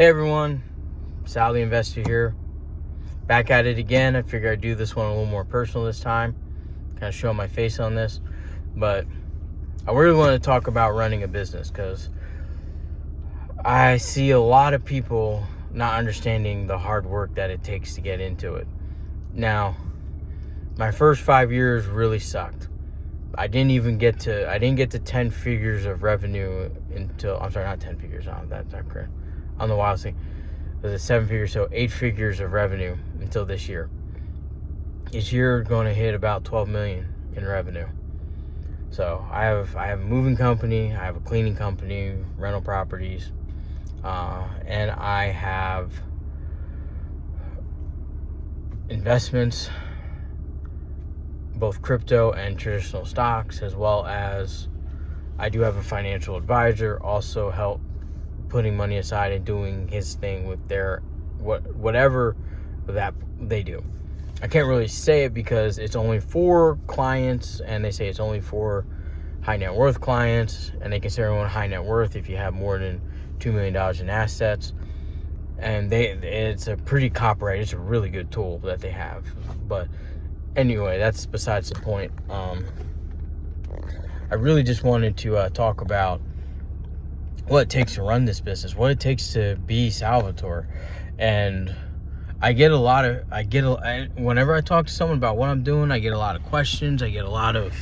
Hey everyone, Sal the Investor here. Back at it again. I figured I'd do this one a little more personal this time. Kind of show my face on this. But I really want to talk about running a business because I see a lot of people not understanding the hard work that it takes to get into it. Now, my first 5 years really sucked. I didn't get to 10 figures of revenue until, I'm sorry, not 10 figures, that's not correct. On the wild thing, it was 7 figures, so 8 figures of revenue until this year. This year, going to hit about 12 million in revenue. So I have a moving company, I have a cleaning company, rental properties, and I have investments, both crypto and traditional stocks, as well as I do have a financial advisor, also help putting money aside and doing his thing with their whatever that they do. I can't really say it because it's only for clients, and they say it's only for high net worth clients, and they consider everyone high net worth if you have more than $2 million in assets. And it's a pretty copyright. It's a really good tool that they have. But anyway, that's besides the point. I really just wanted to talk about what it takes to run this business, what it takes to be Salvatore. And whenever I talk to someone about what I'm doing, I get a lot of questions, I get a lot of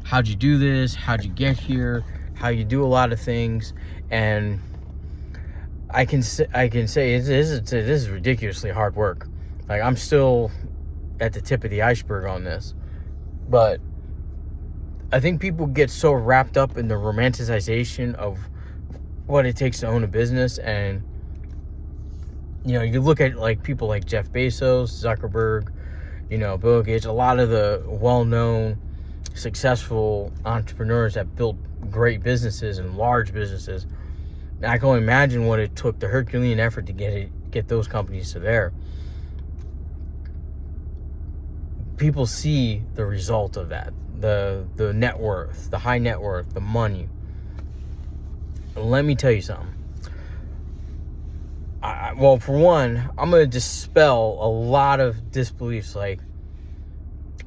how'd you do this, how'd you get here, how you do a lot of things. And I can say this is ridiculously hard work. Like, I'm still at the tip of the iceberg on this, but I think people get so wrapped up in the romanticization of what it takes to own a business. And, you know, you look at like people like Jeff Bezos, Zuckerberg, you know, Bill Gates, a lot of the well-known, successful entrepreneurs that built great businesses and large businesses. And I can only imagine what it took, the Herculean effort to get those companies to there. People see the result of that. The net worth, the high net worth, the money. Let me tell you something. Well, for one, I'm going to dispel a lot of disbeliefs. Like,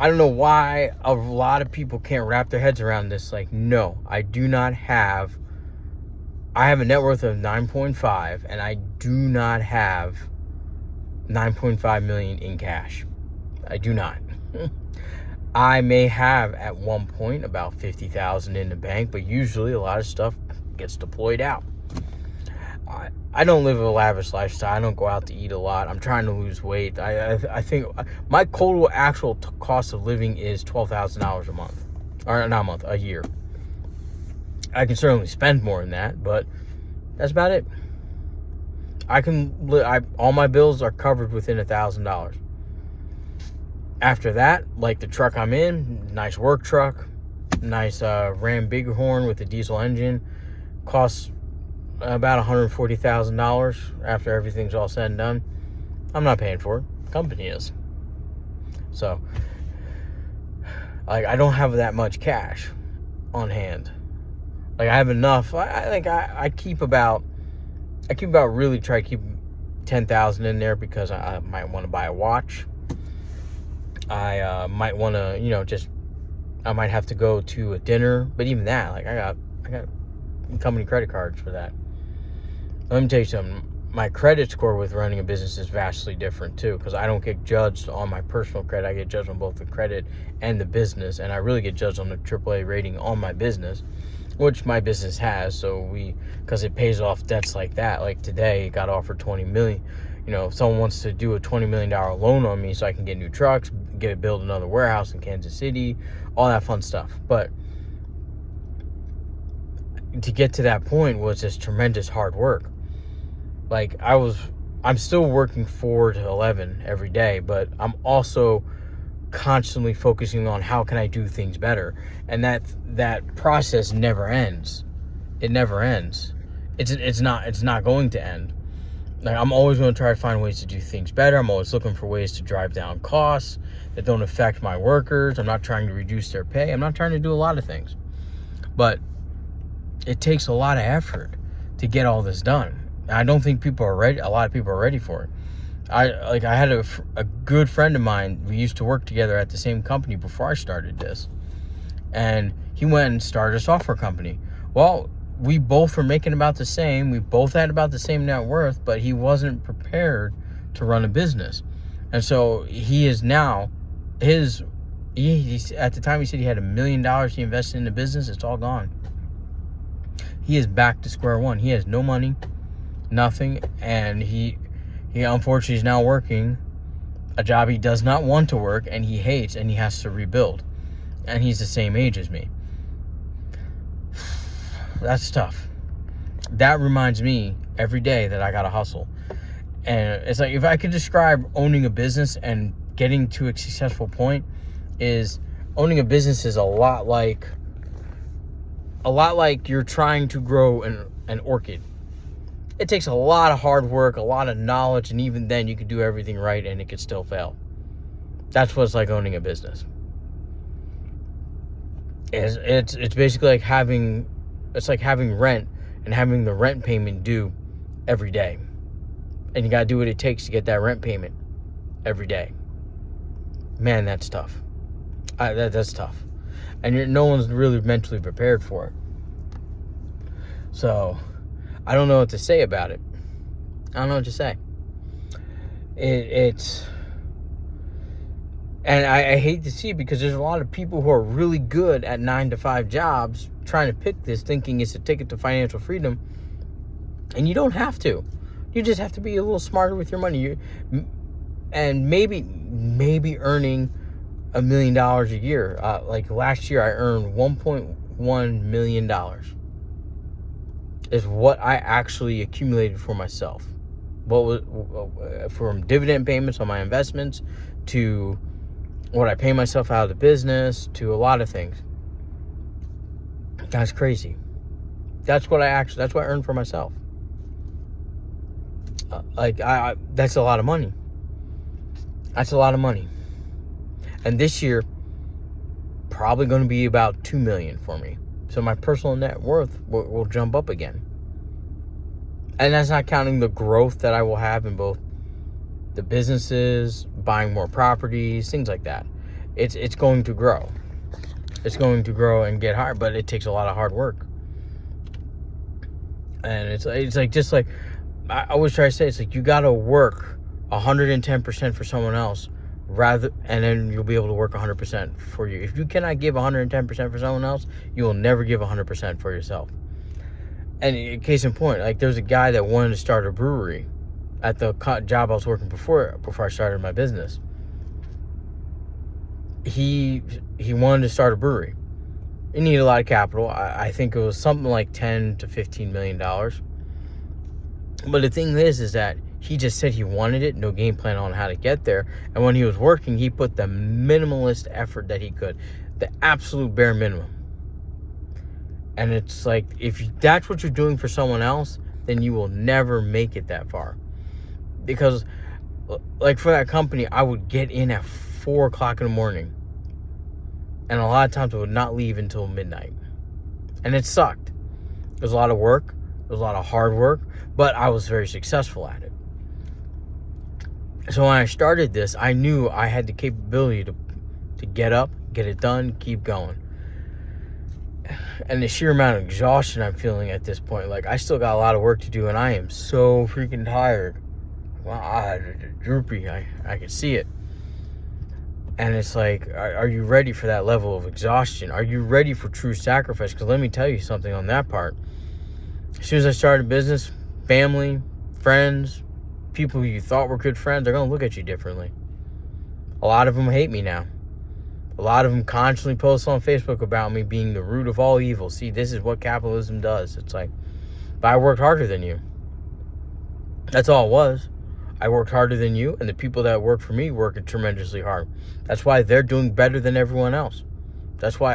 I don't know why a lot of people can't wrap their heads around this. Like, no, I have a net worth of 9.5, and I do not have 9.5 million in cash. I do not. I may have at one point about 50,000 in the bank, but usually a lot of stuff gets deployed out. I don't live a lavish lifestyle. I don't go out to eat a lot. I'm trying to lose weight. I think my total actual cost of living is $12,000 a month, or not a month, a year. I can certainly spend more than that, but that's about it. All my bills are covered within $1,000. After that, like the truck I'm in, nice work truck, nice Ram Bighorn with a diesel engine, costs about $140,000 after everything's all said and done. I'm not paying for it. The company is. So, like, I don't have that much cash on hand. Like, I have enough. I think I keep really try to keep 10,000 in there because I might want to buy a watch. I might want to, I might have to go to a dinner, but even that, like, I got company credit cards for that. Let me tell you something. My credit score with running a business is vastly different too, because I don't get judged on my personal credit. I get judged on both the credit and the business, and I really get judged on the AAA rating on my business, which my business has. So because it pays off debts like that. Like today, it got offered $20 million. You know, if someone wants to do a $20 million loan on me so I can get new trucks, build another warehouse in Kansas City, all that fun stuff. But to get to that point was just tremendous hard work. Like, I'm still working 4 to 11 every day, but I'm also constantly focusing on how can I do things better. And that process never ends. It never ends. It's not going to end. Like, I'm always going to try to find ways to do things better. I'm always looking for ways to drive down costs that don't affect my workers. I'm not trying to reduce their pay. I'm not trying to do a lot of things. But it takes a lot of effort to get all this done. I don't think people are ready. A lot of people are ready for it. I had a good friend of mine. We used to work together at the same company before I started this, and he went and started a software company. Well, we both were making about the same. We both had about the same net worth, but he wasn't prepared to run a business, and so he is now at the time he said he had $1 million he invested in the business. It's all gone. He is back to square one. He has no money, nothing, and he unfortunately is now working a job he does not want to work and he hates, and he has to rebuild. And he's the same age as me. That's tough. That reminds me every day that I gotta hustle. And it's like, if I could describe owning a business and getting to a successful point, is owning a business is a lot like you're trying to grow an orchid. It takes a lot of hard work, a lot of knowledge, and even then you could do everything right and it could still fail. That's what it's like owning a business. It's basically like having rent and having the rent payment due every day. And you got to do what it takes to get that rent payment every day. Man, that's tough. That's tough. And no one's really mentally prepared for it. So, I don't know what to say about it. I don't know what to say. And I hate to see it, because there's a lot of people who are really good at 9-to-5 jobs trying to pick this, thinking it's a ticket to financial freedom. And you don't have to. You just have to be a little smarter with your money. And maybe earning $1 million a year. Like last year, I earned $1.1 million. Is what I actually accumulated for myself. What was from dividend payments on my investments, to what I pay myself out of the business, to a lot of things. That's crazy. That's what I earned for myself. That's a lot of money. That's a lot of money. And this year, probably going to be about $2 million for me. So my personal net worth will jump up again. And that's not counting the growth that I will have in both the businesses, buying more properties, things like that. It's going to grow. It's going to grow and get higher, but it takes a lot of hard work. And it's like, just like I always try to say, it's like you got to work 110% for someone else, and then you'll be able to work 100% for you. If you cannot give 110% for someone else, you will never give 100% for yourself. And case in point, like there's a guy that wanted to start a brewery at the job I was working before I started my business. He wanted to start a brewery. It needed a lot of capital. I think it was something like $10 to $15 million. But the thing is that he just said he wanted it, no game plan on how to get there. And when he was working, he put the minimalist effort that he could, the absolute bare minimum. And it's like, if that's what you're doing for someone else, then you will never make it that far. Because, like for that company, I would get in at 4 o'clock in the morning. And a lot of times I would not leave until midnight. And it sucked. It was a lot of work. It was a lot of hard work. But I was very successful at it. So when I started this, I knew I had the capability to get up, get it done, keep going. And the sheer amount of exhaustion I'm feeling at this point, like I still got a lot of work to do, and I am so freaking tired. My eyes are droopy. I can see it. And it's like, are you ready for that level of exhaustion? Are you ready for true sacrifice? Because let me tell you something on that part. As soon as I started business, family, friends, people who you thought were good friends, they're going to look at you differently. A lot of them hate me now. A lot of them constantly post on Facebook about me being the root of all evil. See, this is what capitalism does. It's like, but I worked harder than you. That's all it was. I worked harder than you, and the people that work for me work tremendously hard. That's why they're doing better than everyone else. That's why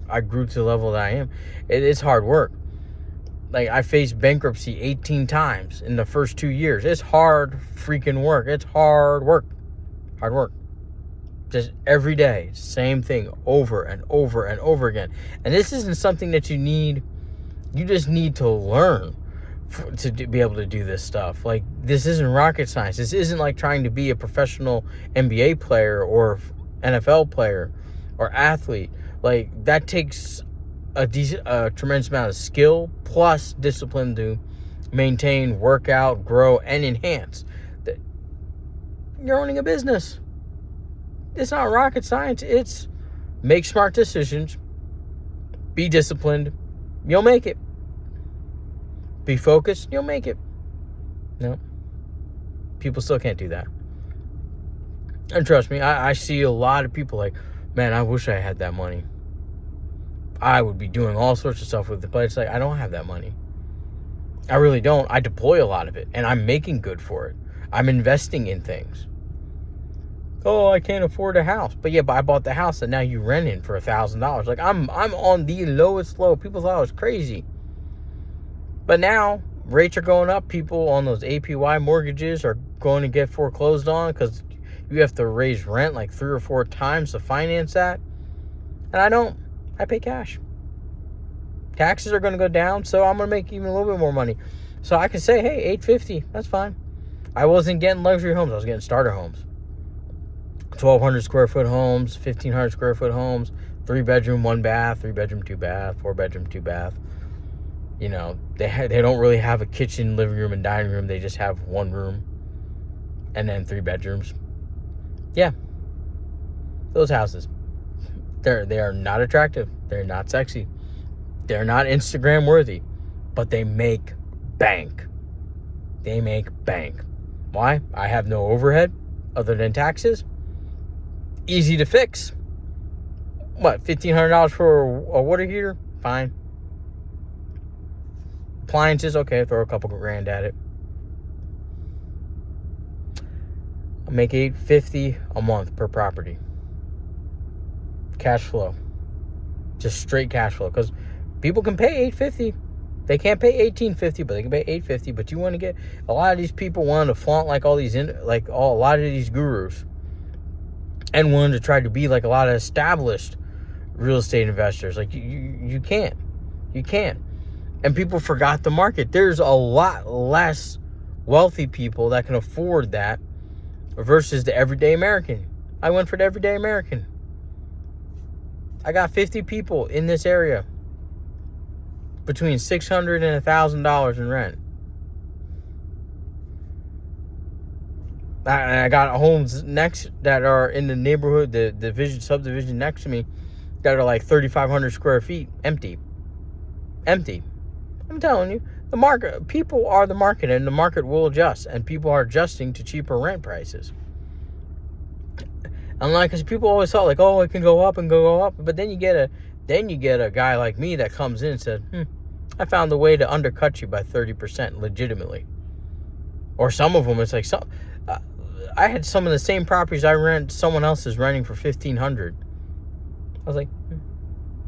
I grew to the level that I am. It's hard work. Like, I faced bankruptcy 18 times in the first 2 years. It's hard freaking work. It's hard work. Hard work. Just every day, same thing over and over and over again. And this isn't something that you just need to learn. be able to do this stuff. Like, this isn't rocket science. This isn't like trying to be a professional NBA player or NFL player or athlete. Like, that takes a tremendous amount of skill plus discipline to maintain, work out, grow, and enhance. You're owning a business. It's not rocket science. It's make smart decisions, be disciplined, you'll make it. Be focused, you'll make it. No. People still can't do that. And trust me, I see a lot of people like, man, I wish I had that money. I would be doing all sorts of stuff with it, but it's like, I don't have that money. I really don't. I deploy a lot of it, and I'm making good for it. I'm investing in things. Oh, I can't afford a house. But yeah, but I bought the house, and now you rent it for $1,000. Like, I'm on the lowest low. People thought I was crazy. But now, rates are going up. People on those APY mortgages are going to get foreclosed on because you have to raise rent like 3 or 4 times to finance that. And I don't. I pay cash. Taxes are going to go down, so I'm going to make even a little bit more money. So I can say, hey, $850, that's fine. I wasn't getting luxury homes. I was getting starter homes. 1,200 square foot homes, 1,500 square foot homes, 3 bedroom, 1 bath, 3 bedroom, 2 bath, 4 bedroom, 2 bath. You know, they don't really have a kitchen, living room, and dining room. They just have 1 room and then 3 bedrooms. Yeah. Those houses. They are not attractive. They're not sexy. They're not Instagram worthy. But they make bank. They make bank. Why? I have no overhead other than taxes. Easy to fix. What, $1,500 for a water heater? Fine. Appliances, okay, throw a couple grand at it. I make $850 a month per property. Cash flow. Just straight cash flow. Because people can pay $850. They can't pay $1,850, but they can pay $850. But you want to get a lot of these people wanting to flaunt like all these a lot of these gurus, and wanting to try to be like a lot of established real estate investors. Like you can't. And people forgot the market. There's a lot less wealthy people that can afford that versus the everyday American. I went for the everyday American. I got 50 people in this area between $600 and $1,000 in rent. I got homes next that are in the neighborhood, the subdivision next to me, that are like 3,500 square feet, empty. I'm telling you, the market, people are the market, and the market will adjust, and people are adjusting to cheaper rent prices. Unlike, because people always thought like, oh, it can go up and go up, but then you get a guy like me that comes in and said, I found a way to undercut you by 30% legitimately. Or some of them, it's like I had some of the same properties I rent, someone else is renting for $1,500. I was like,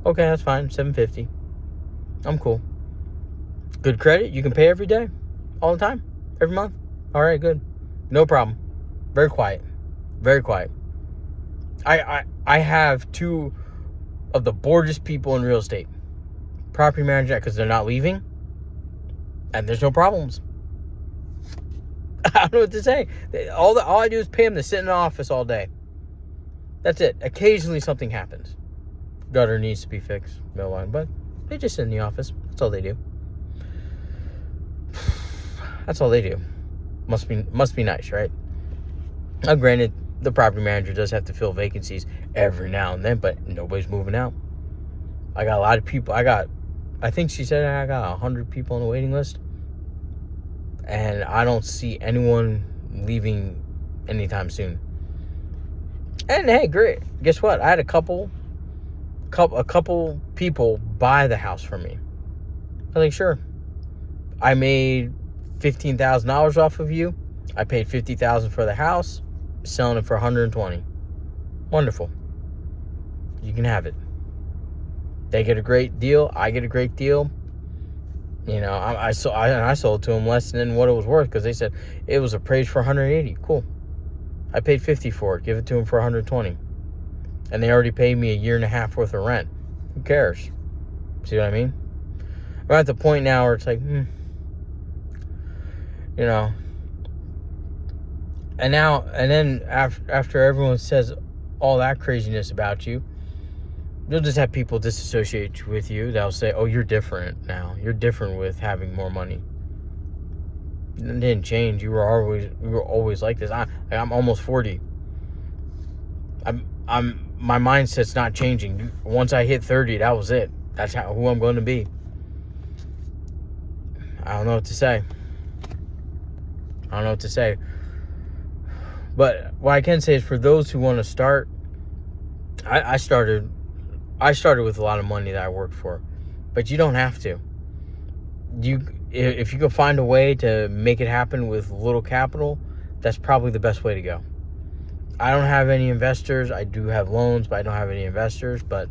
okay, that's fine, $750. I'm cool. Good credit, you can pay every day, all the time, every month. All right, good, no problem. Very quiet. I have 2 of the boredest people in real estate. Property manager, because they're not leaving, and there's no problems. I don't know what to say. All I do is pay them to sit in the office all day. That's it. Occasionally something happens. Gutter needs to be fixed, no line, but they just sit in the office. That's all they do. That's all they do. Must be nice, right? Now, granted, the property manager does have to fill vacancies every now and then, but nobody's moving out. I got a lot of people. I think she said I got 100 people on the waiting list, and I don't see anyone leaving anytime soon. And hey, great. Guess what? I had a couple people buy the house from me. I was like, sure. I made $15,000 off of you. I paid $50,000 for the house, selling it for $120,000. Wonderful. You can have it. They get a great deal. I get a great deal. You know, I sold to them less than what it was worth because they said it was appraised for $180,000. Cool. I paid $50,000 for it. Give it to them for $120,000. And they already paid me a year and a half worth of rent. Who cares? See what I mean? I'm at the point now where it's like, you know. And then after everyone says all that craziness about you, you'll just have people disassociate with you. They'll say, oh, you're different now. You're different with having more money. It didn't change. You were always like this. I'm almost 40. My mindset's not changing. Once I hit 30, that was it. That's who I'm going to be. I don't know what to say. But what I can say is, for those who want to start, I started with a lot of money that I worked for, but you don't have to. If you can find a way to make it happen with little capital, that's probably the best way to go. I don't have any investors. I do have loans, but I don't have any investors, but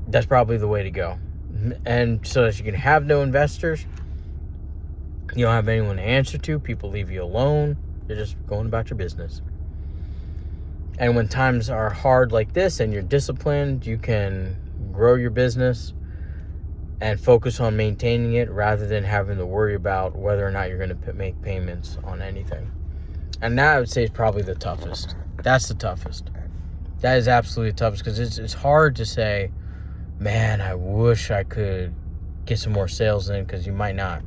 that's probably the way to go. And so that you can have no investors, you don't have anyone to answer to, people leave you alone, you're just going about your business. And when times are hard like this and you're disciplined, you can grow your business and focus on maintaining it rather than having to worry about whether or not you're going to make payments on anything. And that, I would say, is probably the toughest. That's the toughest. That is absolutely the toughest, because it's hard to say, man, I wish I could get some more sales in, because you might not.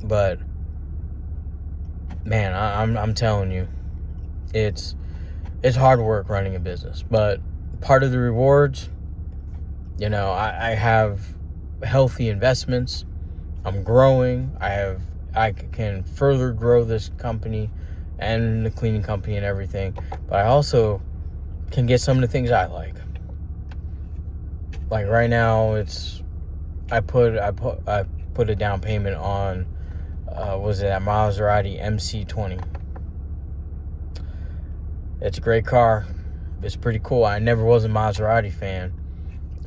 But man, I'm telling you, it's hard work running a business. But part of the rewards, I have healthy investments. I'm growing. I can further grow this company and the cleaning company and everything. But I also can get some of the things I like. Like right now, I put a down payment on was it a Maserati MC20. It's a great car. It's pretty cool. I never was a Maserati fan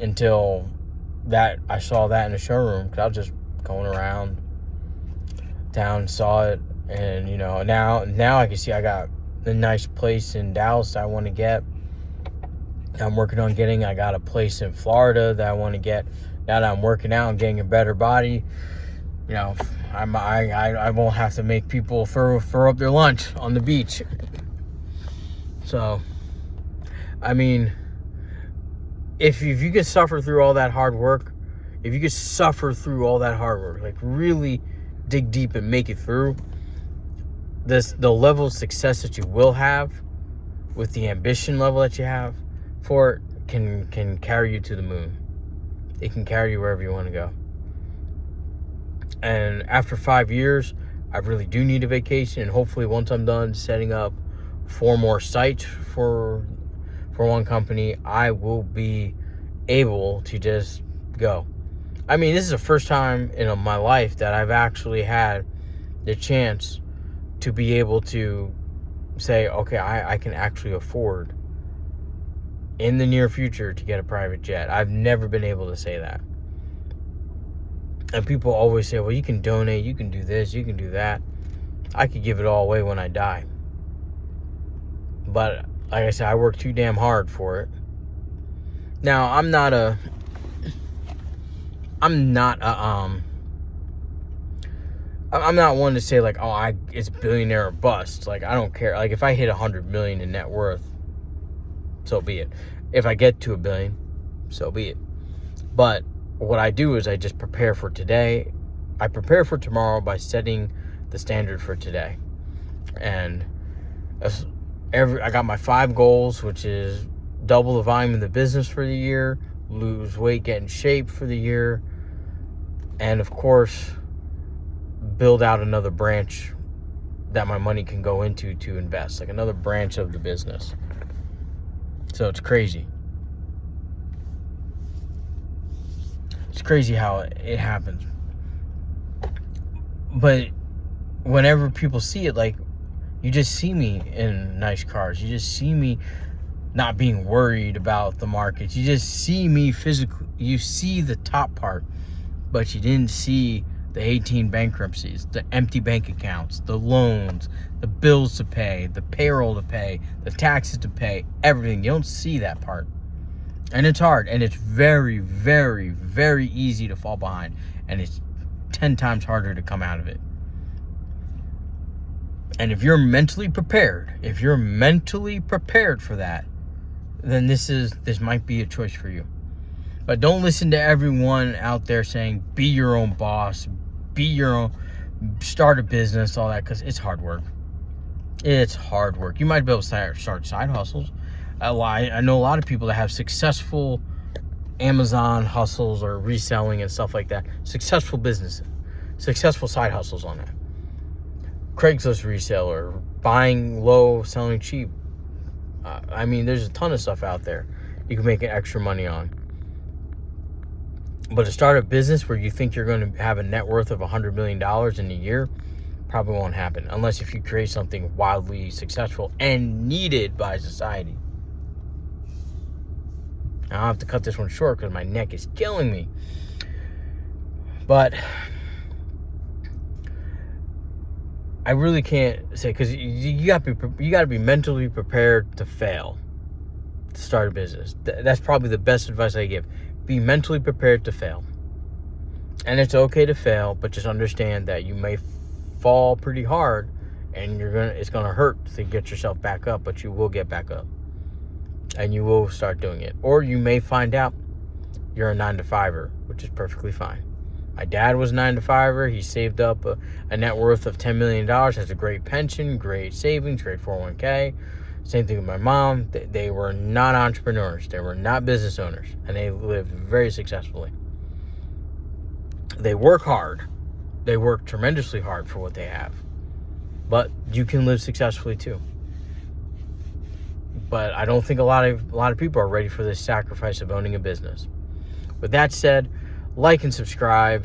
until I saw that in the showroom, because I was just going around town, saw it, and now I can see I got a nice place in Dallas that I want to get. I'm working on getting. I got a place in Florida that I want to get. Now that I'm working out and getting a better body, I won't have to make people throw up their lunch on the beach. So, I mean, if you could suffer through all that hard work, like really dig deep and make it through, the level of success that you will have with the ambition level that you have for it can carry you to the moon. It can carry you wherever you want to go. And after 5 years, I really do need a vacation. And hopefully once I'm done setting up 4 more sites for one company, I will be able to just go. I mean, this is the first time in my life that I've actually had the chance to be able to say, okay, I can actually afford in the near future to get a private jet. I've never been able to say that. And people always say, well, you can donate, you can do this, you can do that. I could give it all away when I die. But like I said, I work too damn hard for it. Now, I'm not one to say like, oh, it's billionaire or bust. Like, I don't care. Like, if I hit 100 million in net worth, so be it. If I get to $1 billion, so be it. But what I do is I just prepare for today. I prepare for tomorrow by setting the standard for today. And I got my 5 goals, which is double the volume in the business for the year, lose weight, get in shape for the year, and of course, build out another branch that my money can go into to invest, like another branch of the business. So it's crazy. It's crazy how it happens. But whenever people see it, like, you just see me in nice cars. You just see me not being worried about the markets. You just see me physically. You see the top part, but you didn't see the 18 bankruptcies, the empty bank accounts, the loans, the bills to pay, the payroll to pay, the taxes to pay, everything. You don't see that part. And it's hard, and it's very, very, very easy to fall behind. And 10 times harder to come out of it. And if you're mentally prepared for that, then this might be a choice for you. But don't listen to everyone out there saying, be your own boss, start a business, all that, because it's hard work. It's hard work. You might be able to start side hustles. I know a lot of people that have successful Amazon hustles or reselling and stuff like that. Successful businesses, successful side hustles on that. Craigslist reseller, buying low, selling cheap. I mean, there's a ton of stuff out there you can make extra money on. But to start a business where you think you're going to have a net worth of $100 million in a year, probably won't happen. Unless if you create something wildly successful and needed by society. I'll have to cut this one short because my neck is killing me. But I really can't say, because you got to be mentally prepared to fail to start a business. That's probably the best advice I give. Be mentally prepared to fail. And it's okay to fail, but just understand that you may fall pretty hard and it's gonna hurt to get yourself back up, but you will get back up. And you will start doing it. Or you may find out you're a 9-to-5er, which is perfectly fine. My dad was a 9-to-5er. He saved up a net worth of $10 million, has a great pension, great savings, great 401k. Same thing with my mom. They were not entrepreneurs. They were not business owners. And they lived very successfully. They work hard. They work tremendously hard for what they have. But you can live successfully too. But I don't think a lot of people are ready for this sacrifice of owning a business. With that said, like and subscribe.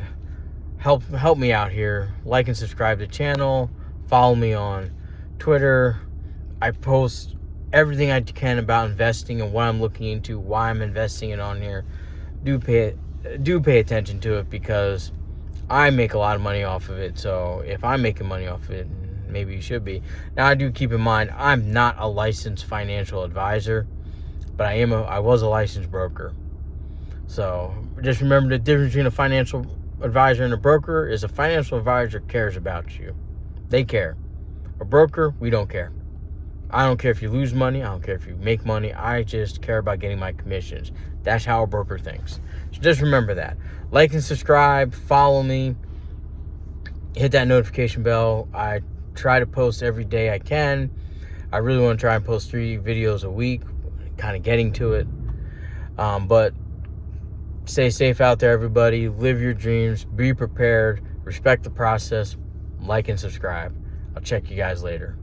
Help me out here. Like and subscribe to the channel. Follow me on Twitter. I post everything I can about investing and what I'm looking into, why I'm investing it on here. Do pay attention to it, because I make a lot of money off of it. So if I'm making money off of it, maybe you should be. Now, I do keep in mind, I'm not a licensed financial advisor, but I was a licensed broker. So just remember, the difference between a financial advisor and a broker is a financial advisor cares about you. They care. A broker, we don't care. I don't care if you lose money. I don't care if you make money. I just care about getting my commissions. That's how a broker thinks. So just remember that. Like and subscribe. Follow me. Hit that notification bell. I try to post every day I can. I really want to try and post 3 videos a week. Kind of getting to it. But stay safe out there, everybody. Live your dreams. Be prepared. Respect the process. Like and subscribe. I'll check you guys later.